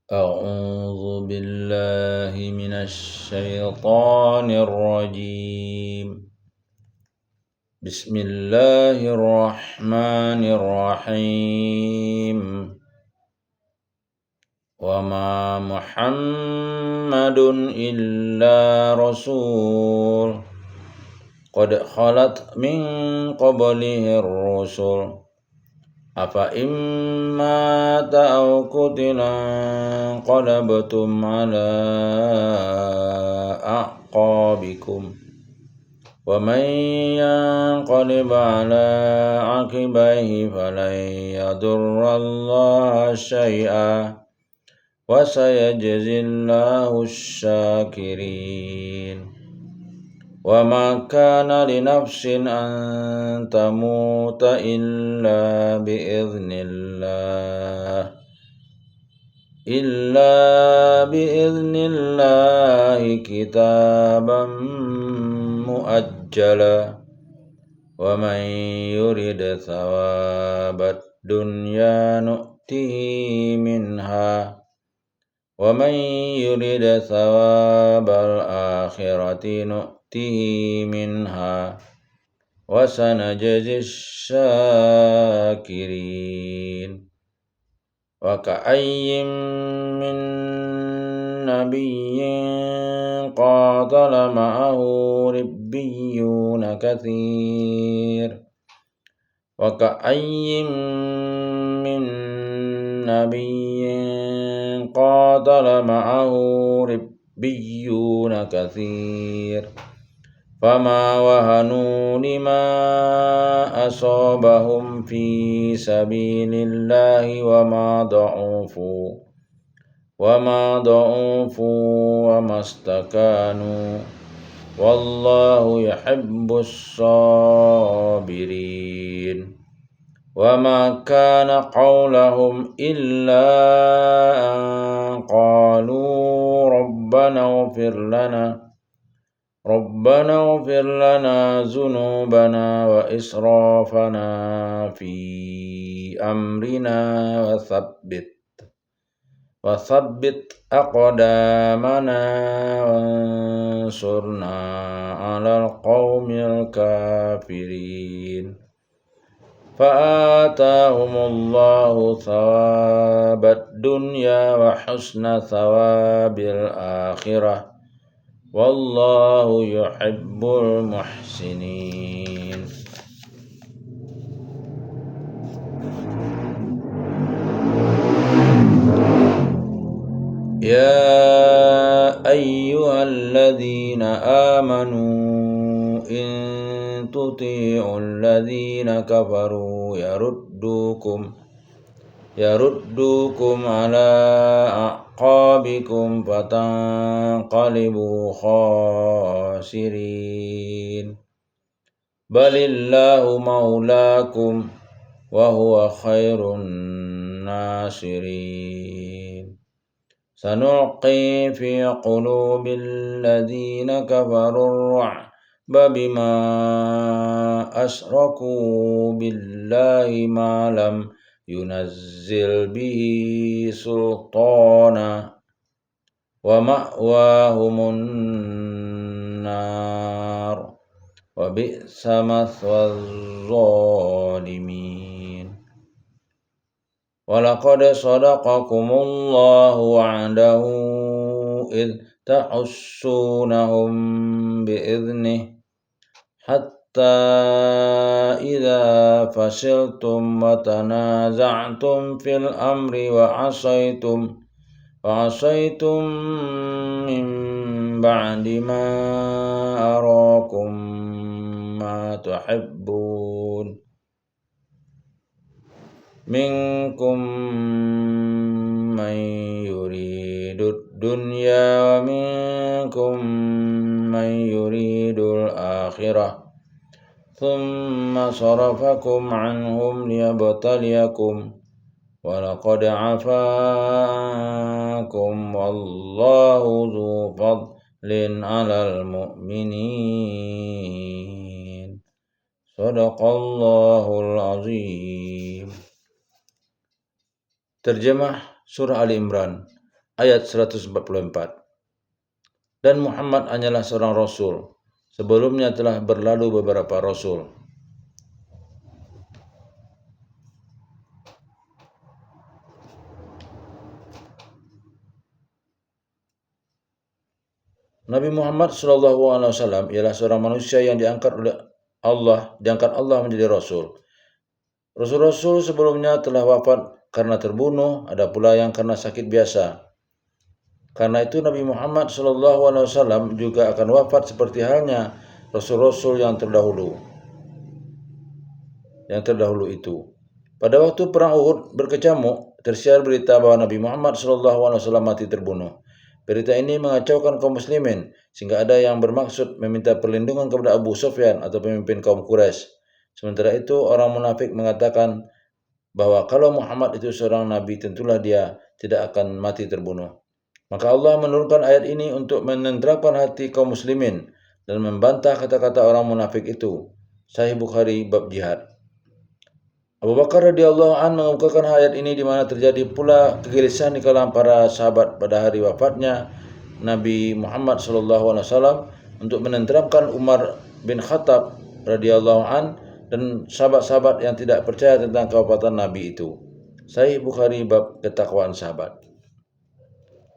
أعوذ بالله من الشيطان الرجيم. بسم الله الرحمن الرحيم. وما محمد إلا رسول قد خلت من قبله الرسل أفإن مات أو قتل انقلبتم على أعقابكم ومن ينقلب على عقبيه فلن يضر الله شيئا وسيجزي الله الشاكرين. وما كان لنفس أن تموت إلا بإذن الله كتابا مؤجلا. ومن يرد ثواب الدنيا نؤته منها ومن يرد ثواب الآخرة نؤته منها وسنجزي الشاكرين. وكأي من نبي قاتل معه ربيون كثير وكأي من نبي قاتل معه ربيون كثير فما وهنوا لما أصابهم في سبيل الله وما ضعفوا وما استكانوا والله يحب الصابرين. وما كان قولهم إلا أن قالوا ربنا اغفر لنا ذنوبنا وإسرافنا في أمرنا وثبت أقدامنا وانصرنا على القوم الكافرين. فآتاهم الله ثواب الدنيا وحسن ثواب الآخرة والله يحب المحسنين. يا أيها الذين آمنوا إن تطيعوا الذين كفروا يردوكم على أعقابكم فتنقلبوا خاسرين. بل الله مولاكم وهو خير الناصرين. سنلقي في قلوب الذين كفروا الرعب بما أشركوا بالله ما لم ينزل به سلطانا ومأواهم النار وبئس مثوى الظالمين. ولقد صدقكم الله وعده إذ تحسونهم بإذنه حتى إذا فشلتم وتنازعتم في الأمر وعصيتم من بعد ما أراكم ما تحبون منكم من يريد الدنيا ومنكم من يريد الآخرة ثم صرفكم عنهم ليبتليكم ولقد عفا عنكم والله ذو فضل على المؤمنين. Sadaqallahul azim. Terjemah Surah Ali Imran. ayat 144. Dan Muhammad hanyalah seorang rasul. Sebelumnya telah berlalu beberapa rasul. Nabi Muhammad SAW ialah seorang manusia yang diangkat Allah menjadi rasul. Rasul-rasul sebelumnya telah wafat karena terbunuh, ada pula yang karena sakit biasa. Karena itu Nabi Muhammad SAW juga akan wafat seperti halnya rasul-rasul yang terdahulu itu. Pada waktu perang Uhud berkecamuk, tersiar berita bahwa Nabi Muhammad SAW mati terbunuh. Berita ini mengacaukan kaum muslimin, sehingga ada yang bermaksud meminta perlindungan kepada Abu Sufyan atau pemimpin kaum Quraisy. Sementara itu, orang munafik mengatakan bahwa kalau Muhammad itu seorang nabi, tentulah dia tidak akan mati terbunuh. Maka Allah menurunkan ayat ini untuk menenteramkan hati kaum muslimin dan membantah kata-kata orang munafik itu. Sahih Bukhari bab jihad. Abu Bakar radhiyallahu an mengemukakan ayat ini di mana terjadi pula kegelisahan di kalangan para sahabat pada hari wafatnya Nabi Muhammad SAW untuk menenteramkan Umar bin Khattab radhiyallahu an dan sahabat-sahabat yang tidak percaya tentang kewafatan Nabi itu. Sahih Bukhari bab ketakwaan sahabat.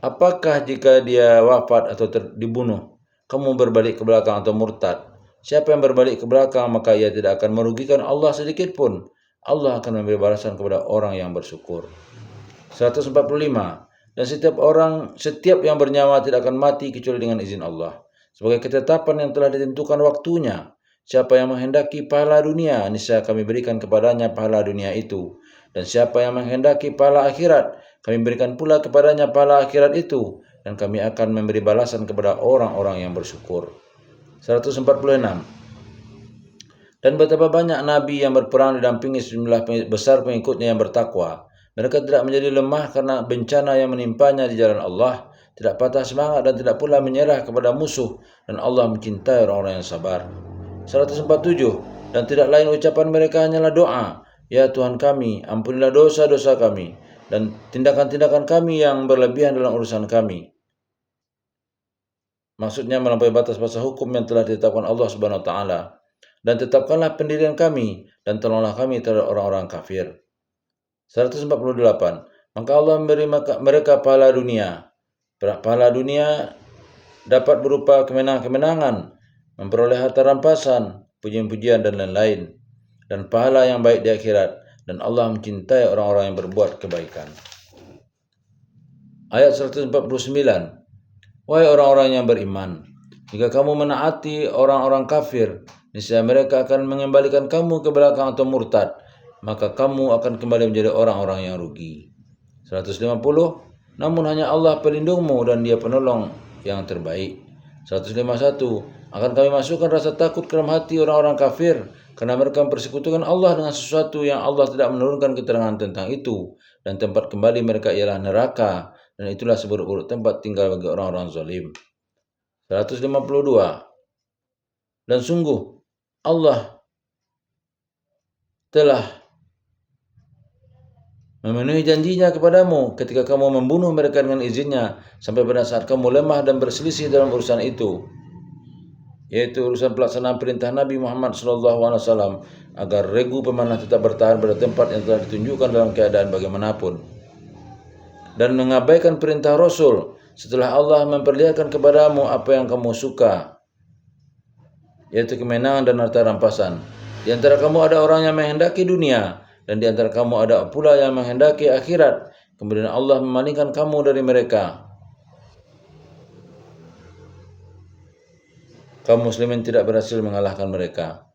Apakah jika dia wafat atau dibunuh, kamu berbalik ke belakang atau murtad? Siapa yang berbalik ke belakang maka ia tidak akan merugikan Allah sedikit pun. Allah akan memberi balasan kepada orang yang bersyukur. 145. Dan setiap yang bernyawa tidak akan mati kecuali dengan izin Allah. Sebagai ketetapan yang telah ditentukan waktunya. Siapa yang menghendaki pahala dunia, niscaya kami berikan kepadanya pahala dunia itu. Dan siapa yang menghendaki pahala akhirat, kami berikan pula kepadanya pahala akhirat itu. Dan kami akan memberi balasan kepada orang-orang yang bersyukur. 146. Dan betapa banyak nabi yang berperang didampingi sejumlah besar pengikutnya yang bertakwa. Mereka tidak menjadi lemah karena bencana yang menimpanya di jalan Allah, tidak patah semangat dan tidak pula menyerah kepada musuh, dan Allah mencintai orang-orang yang sabar. 147. Dan tidak lain ucapan mereka hanyalah doa, ya Tuhan kami, ampunilah dosa-dosa kami, dan tindakan-tindakan kami yang berlebihan dalam urusan kami. Maksudnya melampaui batas-batas hukum yang telah ditetapkan Allah Subhanahu wa taala. Dan tetapkanlah pendirian kami dan tolonglah kami terhadap orang-orang kafir. 148. Maka Allah memberi mereka pahala dunia. Pahala dunia dapat berupa kemenangan, memperoleh harta rampasan, pujian-pujian dan lain-lain. Dan pahala yang baik di akhirat. Dan Allah mencintai orang-orang yang berbuat kebaikan. Ayat 149. Wahai orang-orang yang beriman, jika kamu menaati orang-orang kafir, niscaya mereka akan mengembalikan kamu ke belakang atau murtad, maka kamu akan kembali menjadi orang-orang yang rugi. 150. Namun hanya Allah pelindungmu dan Dia penolong yang terbaik. 151. Akan kami masukkan rasa takut ke dalam hati orang-orang kafir karena mereka mempersekutukan Allah dengan sesuatu yang Allah tidak menurunkan keterangan tentang itu, dan tempat kembali mereka ialah neraka, dan itulah seburuk-buruk tempat tinggal bagi orang-orang zalim. 152. Dan sungguh Allah telah memenuhi janjinya kepadamu ketika kamu membunuh mereka dengan izinnya sampai pada saat kamu lemah dan berselisih dalam urusan itu, yaitu urusan pelaksanaan perintah Nabi Muhammad SAW agar regu pemanah tetap bertahan pada tempat yang telah ditunjukkan dalam keadaan bagaimanapun, dan mengabaikan perintah Rasul setelah Allah memperlihatkan kepadamu apa yang kamu suka, yaitu kemenangan dan harta rampasan. Di antara kamu ada orang yang menghendaki dunia, dan di antara kamu ada pula yang menghendaki akhirat. Kemudian Allah memalingkan kamu dari mereka. Kaum muslimin tidak berhasil mengalahkan mereka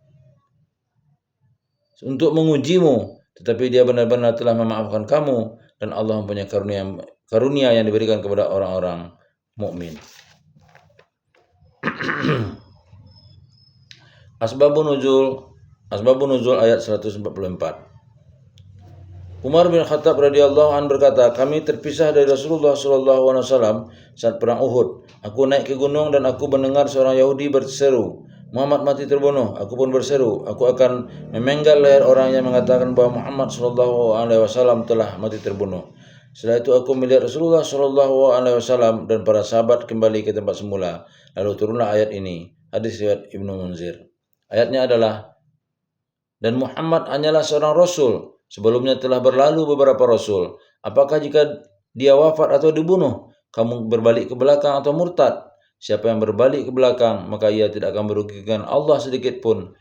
untuk mengujimu, tetapi Dia benar-benar telah memaafkan kamu, dan Allah mempunyai karunia yang diberikan kepada orang-orang mukmin. Asbabun nuzul ayat 144. Umar bin Khattab radhiyallahu an berkata, kami terpisah dari Rasulullah SAW saat perang Uhud. Aku naik ke gunung dan aku mendengar seorang Yahudi berseru, Muhammad mati terbunuh. Aku pun berseru, aku akan memenggal leher orang yang mengatakan bahwa Muhammad SAW telah mati terbunuh. Setelah itu aku melihat Rasulullah Shallallahu Alaihi Wasallam dan para sahabat kembali ke tempat semula. Lalu turunlah ayat ini. Hadis riwayat Ibnu Munzir. Ayatnya adalah, dan Muhammad hanyalah seorang rasul. Sebelumnya telah berlalu beberapa rasul. Apakah jika dia wafat atau dibunuh, kamu berbalik ke belakang atau murtad? Siapa yang berbalik ke belakang, maka ia tidak akan merugikan Allah sedikit pun.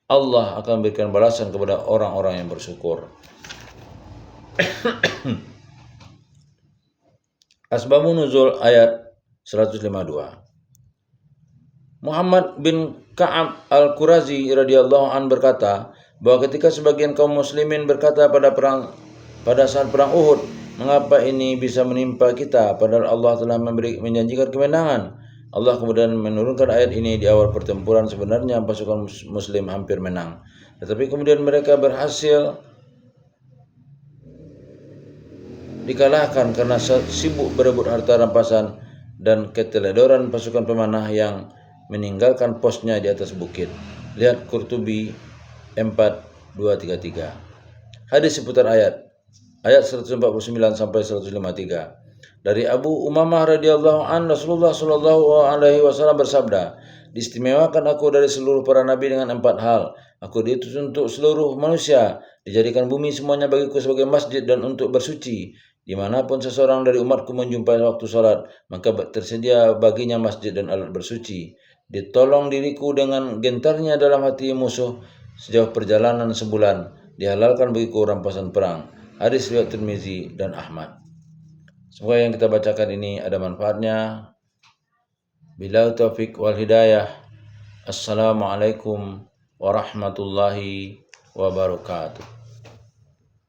Allah akan berikan balasan kepada orang-orang yang bersyukur. Asbabun nuzul ayat 152. Muhammad bin Ka'ab al-Qurazi radhiyallahu an berkata bahwa ketika sebagian kaum muslimin berkata pada saat perang Uhud, mengapa ini bisa menimpa kita padahal Allah telah menjanjikan kemenangan? Allah kemudian menurunkan ayat ini di awal pertempuran. Sebenarnya pasukan muslim hampir menang, tetapi kemudian mereka berhasil dikalahkan karena sibuk berebut harta rampasan dan keteledoran pasukan pemanah yang meninggalkan posnya di atas bukit. Lihat Qurtubi 4233. Hadis seputar ayat 149 sampai 153. Dari Abu Umamah radhiyallahu an, Rasulullah Shallallahu Alaihi Wasallam bersabda, diistimewakan aku dari seluruh para nabi dengan 4 hal. Aku diutus untuk seluruh manusia, dijadikan bumi semuanya bagiku sebagai masjid dan untuk bersuci. Dimanapun seseorang dari umatku menjumpai waktu sholat, maka tersedia baginya masjid dan alat bersuci. Ditolong diriku dengan gentarnya dalam hati musuh sejauh perjalanan sebulan. Dihalalkan bagiku rampasan perang. Hadis riwayat Tirmizi dan Ahmad. Semoga yang kita bacakan ini ada manfaatnya. Billahi taufik wal hidayah. Assalamualaikum warahmatullahi wabarakatuh.